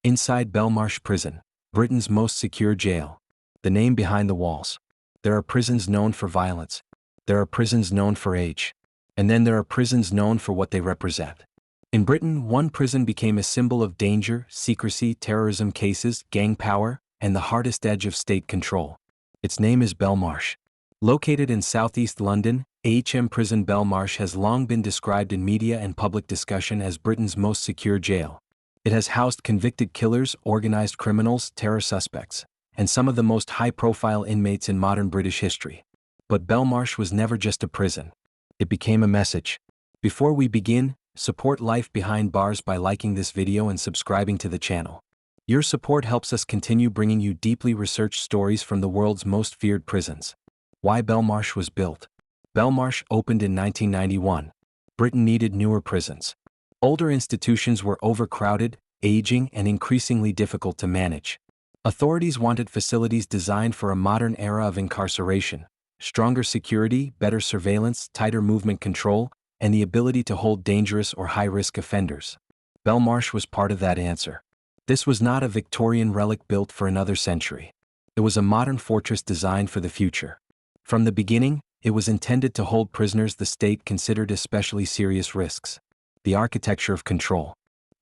Inside Belmarsh Prison, Britain's most secure jail. The name behind the walls. There are prisons known for violence. There are prisons known for age. And then there are prisons known for what they represent. In Britain, one prison became a symbol of danger, secrecy, terrorism cases, gang power, and the hardest edge of state control. Its name is Belmarsh. Located in southeast London, Prison Belmarsh has long been described in media and public discussion as Britain's most secure jail. It has housed convicted killers, organized criminals, terror suspects, and some of the most high-profile inmates in modern British history. But Belmarsh was never just a prison. It became a message. Before we begin, support Life Behind Bars by liking this video and subscribing to the channel. Your support helps us continue bringing you deeply researched stories from the world's most feared prisons. Why Belmarsh was built. Belmarsh opened in 1991. Britain needed newer prisons. Older institutions were overcrowded, aging, and increasingly difficult to manage. Authorities wanted facilities designed for a modern era of incarceration, stronger security, better surveillance, tighter movement control, and the ability to hold dangerous or high-risk offenders. Belmarsh was part of that answer. This was not a Victorian relic built for another century. It was a modern fortress designed for the future. From the beginning, it was intended to hold prisoners the state considered especially serious risks. The architecture of control.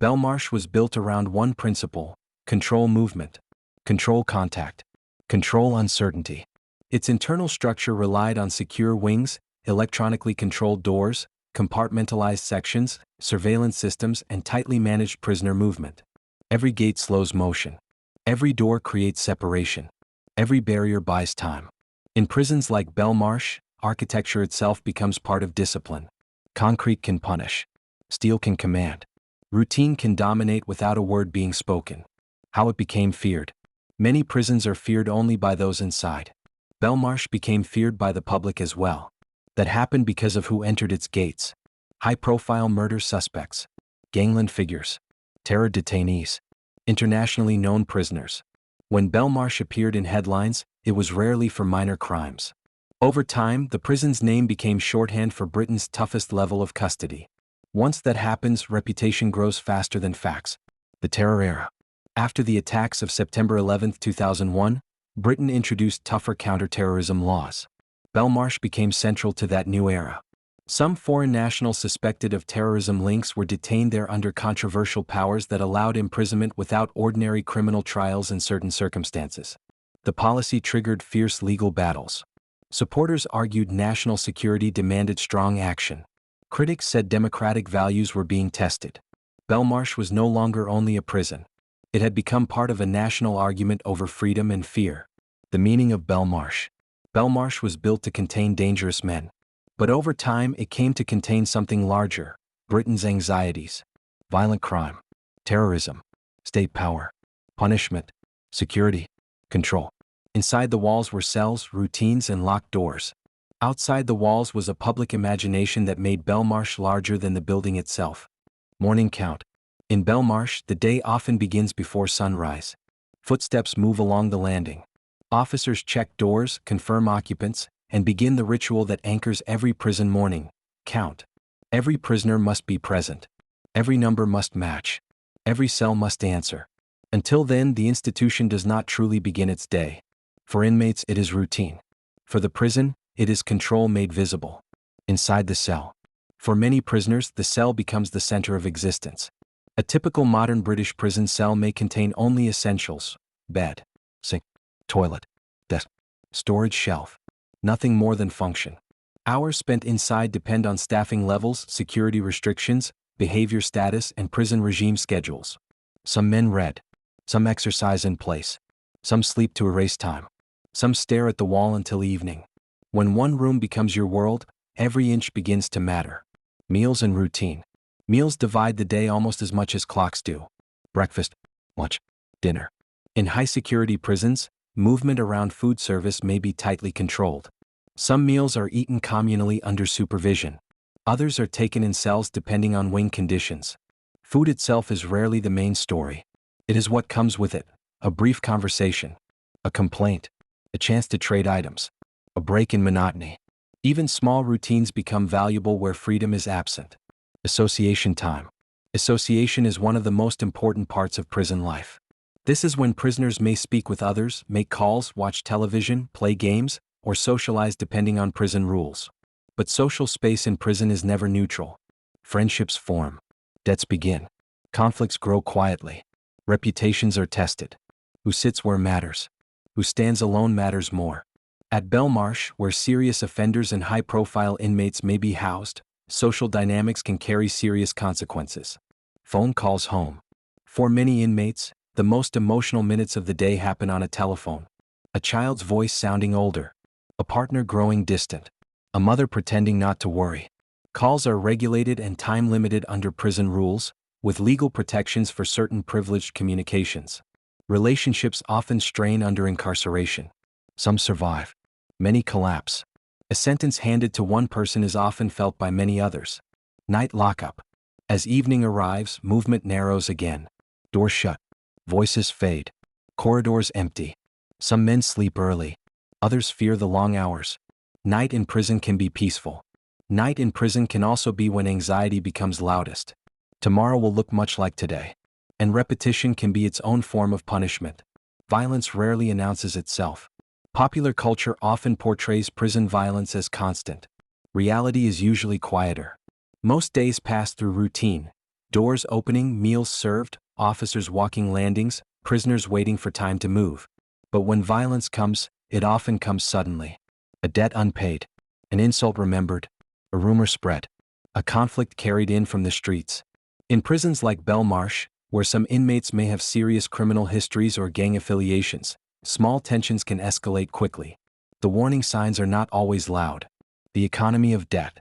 Belmarsh was built around one principle: control movement, control contact, control uncertainty. Its internal structure relied on secure wings, electronically controlled doors, compartmentalized sections, surveillance systems, and tightly managed prisoner movement. Every gate slows motion. Every door creates separation. Every barrier buys time. In prisons like Belmarsh, architecture itself becomes part of discipline. Concrete can punish. Steel can command. Routine can dominate without a word being spoken. How it became feared. Many prisons are feared only by those inside. Belmarsh became feared by the public as well. That happened because of who entered its gates. High-profile murder suspects. Gangland figures. Terror detainees. Internationally known prisoners. When Belmarsh appeared in headlines, it was rarely for minor crimes. Over time, the prison's name became shorthand for Britain's toughest level of custody. Once that happens, reputation grows faster than facts. The Terror Era. After the attacks of September 11, 2001, Britain introduced tougher counter-terrorism laws. Belmarsh became central to that new era. Some foreign nationals suspected of terrorism links were detained there under controversial powers that allowed imprisonment without ordinary criminal trials in certain circumstances. The policy triggered fierce legal battles. Supporters argued national security demanded strong action. Critics said democratic values were being tested. Belmarsh was no longer only a prison. It had become part of a national argument over freedom and fear. The meaning of Belmarsh. Belmarsh was built to contain dangerous men. But over time it came to contain something larger: Britain's anxieties. Violent crime. Terrorism. State power. Punishment. Security. Control. Inside the walls were cells, routines, and locked doors. Outside the walls was a public imagination that made Belmarsh larger than the building itself. Morning count. In Belmarsh, the day often begins before sunrise. Footsteps move along the landing. Officers check doors, confirm occupants, and begin the ritual that anchors every prison morning: count. Every prisoner must be present. Every number must match. Every cell must answer. Until then, the institution does not truly begin its day. For inmates, it is routine. For the prison, it is control made visible. Inside the cell. For many prisoners, the cell becomes the center of existence. A typical modern British prison cell may contain only essentials: bed, sink, toilet, desk, storage shelf. Nothing more than function. Hours spent inside depend on staffing levels, security restrictions, behavior status, and prison regime schedules. Some men read. Some exercise in place. Some sleep to erase time. Some stare at the wall until evening. When one room becomes your world, every inch begins to matter. Meals and routine. Meals divide the day almost as much as clocks do. Breakfast, lunch, dinner. In high-security prisons, movement around food service may be tightly controlled. Some meals are eaten communally under supervision. Others are taken in cells depending on wing conditions. Food itself is rarely the main story. It is what comes with it: a brief conversation, a complaint, a chance to trade items, a break in monotony. Even small routines become valuable where freedom is absent. Association time. Association is one of the most important parts of prison life. This is when prisoners may speak with others, make calls, watch television, play games, or socialize depending on prison rules. But social space in prison is never neutral. Friendships form. Debts begin. Conflicts grow quietly. Reputations are tested. Who sits where matters. Who stands alone matters more. At Belmarsh, where serious offenders and high-profile inmates may be housed, social dynamics can carry serious consequences. Phone calls home. For many inmates, the most emotional minutes of the day happen on a telephone. A child's voice sounding older. A partner growing distant. A mother pretending not to worry. Calls are regulated and time-limited under prison rules, with legal protections for certain privileged communications. Relationships often strain under incarceration. Some survive. Many collapse. A sentence handed to one person is often felt by many others. Night lockup. As evening arrives, movement narrows again. Doors shut. Voices fade. Corridors empty. Some men sleep early. Others fear the long hours. Night in prison can be peaceful. Night in prison can also be when anxiety becomes loudest. Tomorrow will look much like today. And repetition can be its own form of punishment. Violence rarely announces itself. Popular culture often portrays prison violence as constant. Reality is usually quieter. Most days pass through routine. Doors opening, meals served, officers walking landings, prisoners waiting for time to move. But when violence comes, it often comes suddenly. A debt unpaid. An insult remembered. A rumor spread. A conflict carried in from the streets. In prisons like Belmarsh, where some inmates may have serious criminal histories or gang affiliations, small tensions can escalate quickly. The warning signs are not always loud. The economy of debt.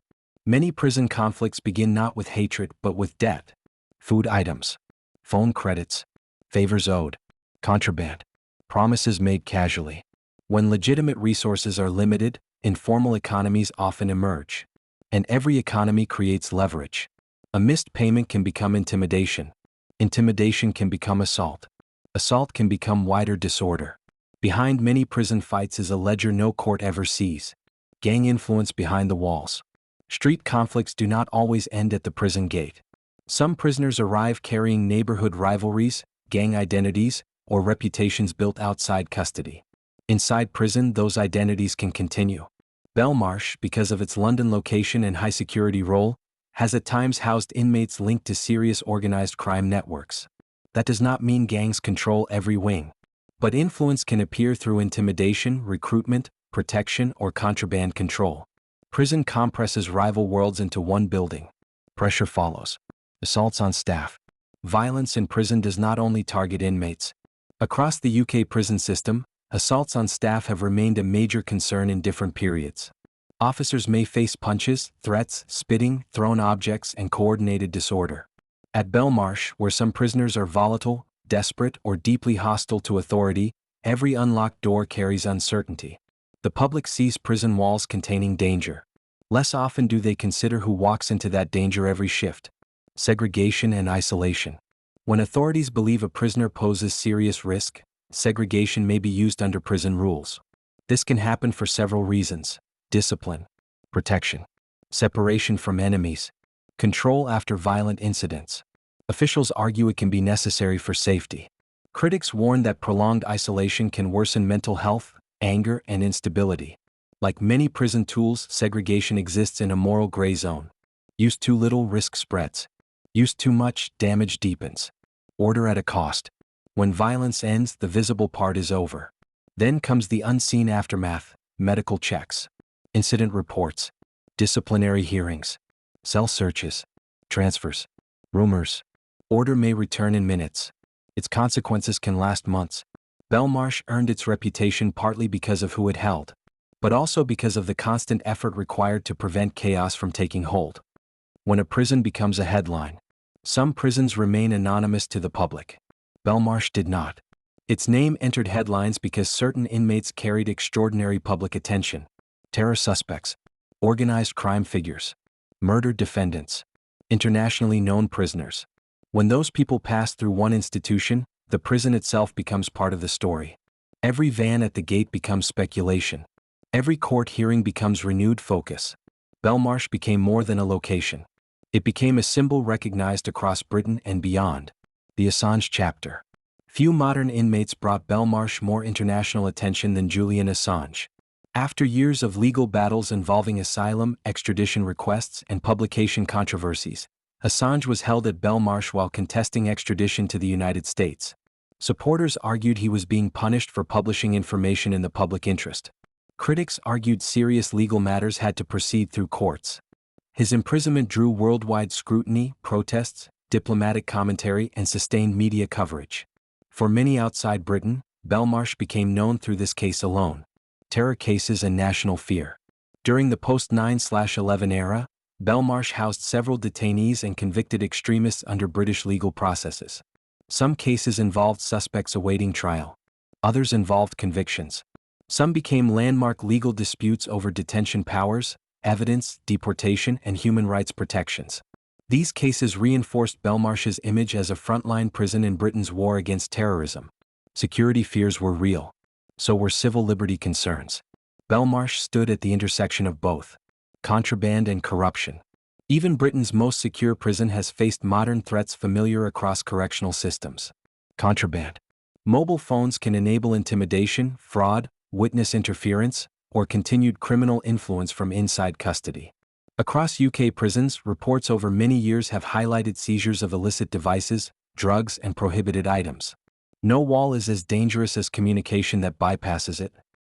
Many prison conflicts begin not with hatred but with debt. Food items. Phone credits. Favors owed. Contraband. Promises made casually. When legitimate resources are limited, informal economies often emerge. And every economy creates leverage. A missed payment can become intimidation. Intimidation can become assault. Assault can become wider disorder. Behind many prison fights is a ledger no court ever sees. Gang influence behind the walls. Street conflicts do not always end at the prison gate. Some prisoners arrive carrying neighborhood rivalries, gang identities, or reputations built outside custody. Inside prison, those identities can continue. Belmarsh, because of its London location and high-security role, has at times housed inmates linked to serious organized crime networks. That does not mean gangs control every wing. But influence can appear through intimidation, recruitment, protection, or contraband control. Prison compresses rival worlds into one building. Pressure follows. Assaults on staff. Violence in prison does not only target inmates. Across the UK prison system, assaults on staff have remained a major concern in different periods. Officers may face punches, threats, spitting, thrown objects, and coordinated disorder. At Belmarsh, where some prisoners are volatile, desperate, or deeply hostile to authority, every unlocked door carries uncertainty. The public sees prison walls containing danger. Less often do they consider who walks into that danger every shift. Segregation and isolation. When authorities believe a prisoner poses serious risk, segregation may be used under prison rules. This can happen for several reasons. Discipline. Protection. Separation from enemies. Control after violent incidents. Officials argue it can be necessary for safety. Critics warn that prolonged isolation can worsen mental health, anger, and instability. Like many prison tools, segregation exists in a moral gray zone. Used too little, risk spreads. Used too much, damage deepens. Order at a cost. When violence ends, the visible part is over. Then comes the unseen aftermath, medical checks, incident reports, disciplinary hearings, cell searches, transfers, rumors. Order may return in minutes. Its consequences can last months. Belmarsh earned its reputation partly because of who it held, but also because of the constant effort required to prevent chaos from taking hold. When a prison becomes a headline, some prisons remain anonymous to the public. Belmarsh did not. Its name entered headlines because certain inmates carried extraordinary public attention. Terror suspects, organized crime figures, murdered defendants, internationally known prisoners. When those people pass through one institution, the prison itself becomes part of the story. Every van at the gate becomes speculation. Every court hearing becomes renewed focus. Belmarsh became more than a location. It became a symbol recognized across Britain and beyond. The Assange chapter. Few modern inmates brought Belmarsh more international attention than Julian Assange. After years of legal battles involving asylum, extradition requests, and publication controversies, Assange was held at Belmarsh while contesting extradition to the United States. Supporters argued he was being punished for publishing information in the public interest. Critics argued serious legal matters had to proceed through courts. His imprisonment drew worldwide scrutiny, protests, diplomatic commentary, and sustained media coverage. For many outside Britain, Belmarsh became known through this case alone. Terror cases and national fear. During the post-9/11 era, Belmarsh housed several detainees and convicted extremists under British legal processes. Some cases involved suspects awaiting trial. Others involved convictions. Some became landmark legal disputes over detention powers, evidence, deportation, and human rights protections. These cases reinforced Belmarsh's image as a frontline prison in Britain's war against terrorism. Security fears were real. So were civil liberty concerns. Belmarsh stood at the intersection of both contraband and corruption. Even Britain's most secure prison has faced modern threats familiar across correctional systems. Contraband. Mobile phones can enable intimidation, fraud, witness interference, or continued criminal influence from inside custody. Across UK prisons, reports over many years have highlighted seizures of illicit devices, drugs, and prohibited items. No wall is as dangerous as communication that bypasses it.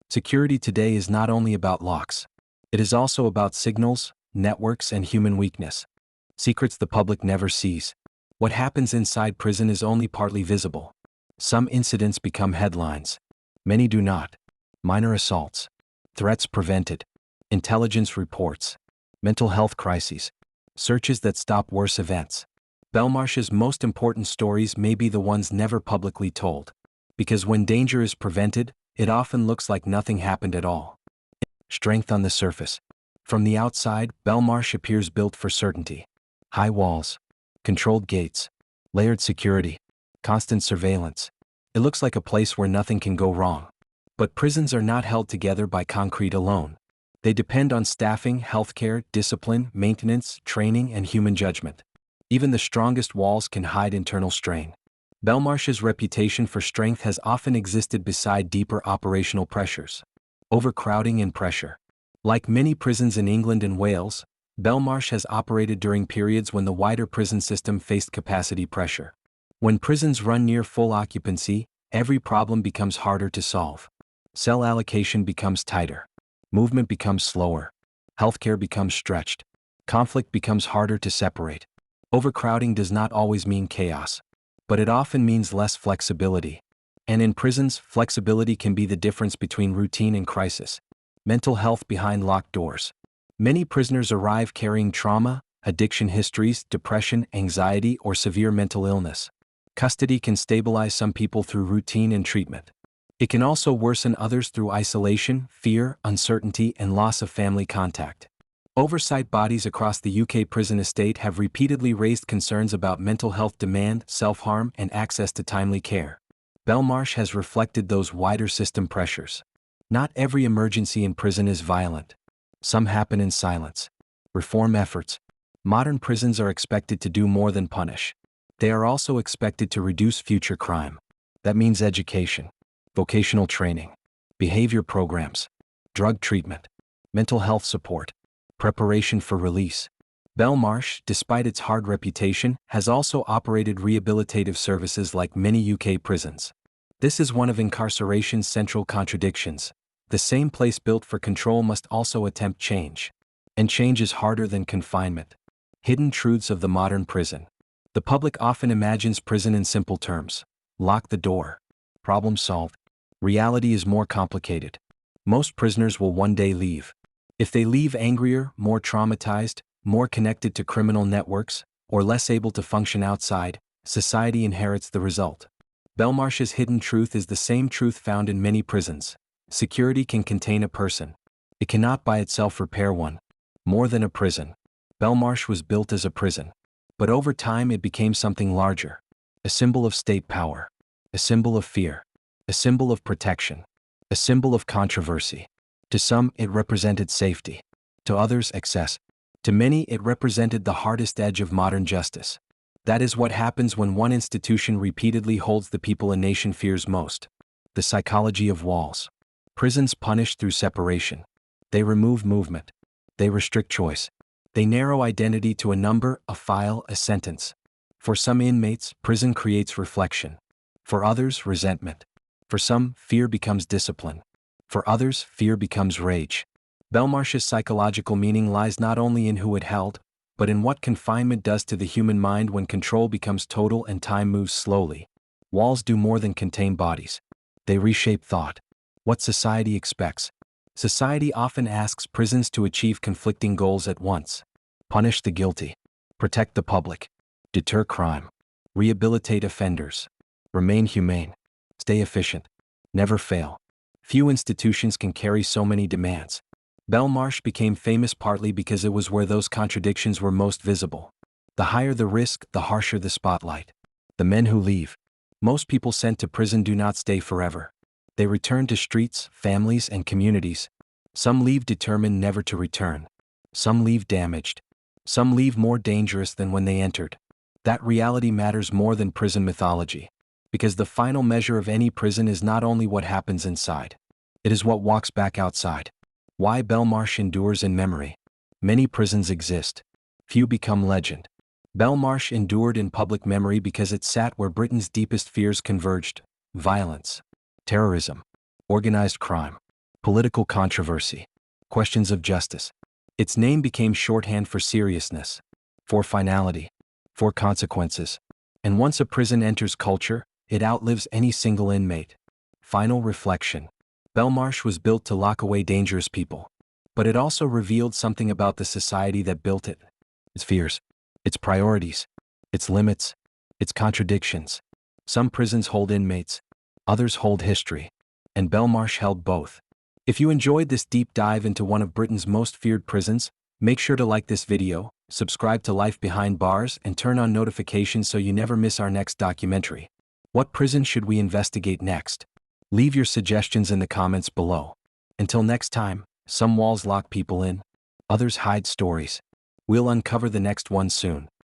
Security today is not only about locks. It is also about signals, networks, and human weakness. Secrets the public never sees. What happens inside prison is only partly visible. Some incidents become headlines. Many do not. Minor assaults. Threats prevented. Intelligence reports. Mental health crises. Searches that stop worse events. Belmarsh's most important stories may be the ones never publicly told. Because when danger is prevented, it often looks like nothing happened at all. Strength on the surface. From the outside, Belmarsh appears built for certainty. High walls. Controlled gates. Layered security. Constant surveillance. It looks like a place where nothing can go wrong. But prisons are not held together by concrete alone. They depend on staffing, healthcare, discipline, maintenance, training, and human judgment. Even the strongest walls can hide internal strain. Belmarsh's reputation for strength has often existed beside deeper operational pressures. Overcrowding and pressure. Like many prisons in England and Wales, Belmarsh has operated during periods when the wider prison system faced capacity pressure. When prisons run near full occupancy, every problem becomes harder to solve. Cell allocation becomes tighter. Movement becomes slower. Healthcare becomes stretched. Conflict becomes harder to separate. Overcrowding does not always mean chaos, but it often means less flexibility. And in prisons, flexibility can be the difference between routine and crisis. Mental health behind locked doors. Many prisoners arrive carrying trauma, addiction histories, depression, anxiety, or severe mental illness. Custody can stabilize some people through routine and treatment. It can also worsen others through isolation, fear, uncertainty, and loss of family contact. Oversight bodies across the UK prison estate have repeatedly raised concerns about mental health demand, self-harm, and access to timely care. Belmarsh has reflected those wider system pressures. Not every emergency in prison is violent. Some happen in silence. Reform efforts. Modern prisons are expected to do more than punish. They are also expected to reduce future crime. That means education, vocational training, behavior programs, drug treatment, mental health support, preparation for release. Belmarsh, despite its hard reputation, has also operated rehabilitative services like many UK prisons. This is one of incarceration's central contradictions. The same place built for control must also attempt change. And change is harder than confinement. Hidden truths of the modern prison. The public often imagines prison in simple terms. Lock the door. Problem solved. Reality is more complicated. Most prisoners will one day leave. If they leave angrier, more traumatized, more connected to criminal networks, or less able to function outside, society inherits the result. Belmarsh's hidden truth is the same truth found in many prisons. Security can contain a person. It cannot by itself repair one. More than a prison. Belmarsh was built as a prison. But over time it became something larger. A symbol of state power. A symbol of fear. A symbol of protection. A symbol of controversy. To some, it represented safety. To others, excess. To many, it represented the hardest edge of modern justice. That is what happens when one institution repeatedly holds the people a nation fears most. The psychology of walls. Prisons punish through separation. They remove movement. They restrict choice. They narrow identity to a number, a file, a sentence. For some inmates, prison creates reflection. For others, resentment. For some, fear becomes discipline. For others, fear becomes rage. Belmarsh's psychological meaning lies not only in who it held, but in what confinement does to the human mind when control becomes total and time moves slowly. Walls do more than contain bodies. They reshape thought. What society expects. Society often asks prisons to achieve conflicting goals at once. Punish the guilty. Protect the public. Deter crime. Rehabilitate offenders. Remain humane. Stay efficient. Never fail. Few institutions can carry so many demands. Belmarsh became famous partly because it was where those contradictions were most visible. The higher the risk, the harsher the spotlight. The men who leave. Most people sent to prison do not stay forever. They return to streets, families, and communities. Some leave determined never to return. Some leave damaged. Some leave more dangerous than when they entered. That reality matters more than prison mythology. Because the final measure of any prison is not only what happens inside. It is what walks back outside. Why Belmarsh endures in memory. Many prisons exist. Few become legend. Belmarsh endured in public memory because it sat where Britain's deepest fears converged. Violence. Terrorism. Organized crime. Political controversy. Questions of justice. Its name became shorthand for seriousness. For finality. For consequences. And once a prison enters culture, it outlives any single inmate. Final reflection. Belmarsh was built to lock away dangerous people. But it also revealed something about the society that built it. Its fears. Its priorities. Its limits. Its contradictions. Some prisons hold inmates. Others hold history. And Belmarsh held both. If you enjoyed this deep dive into one of Britain's most feared prisons, make sure to like this video, subscribe to Life Behind Bars, and turn on notifications so you never miss our next documentary. What prison should we investigate next? Leave your suggestions in the comments below. Until next time, some walls lock people in, others hide stories. We'll uncover the next one soon.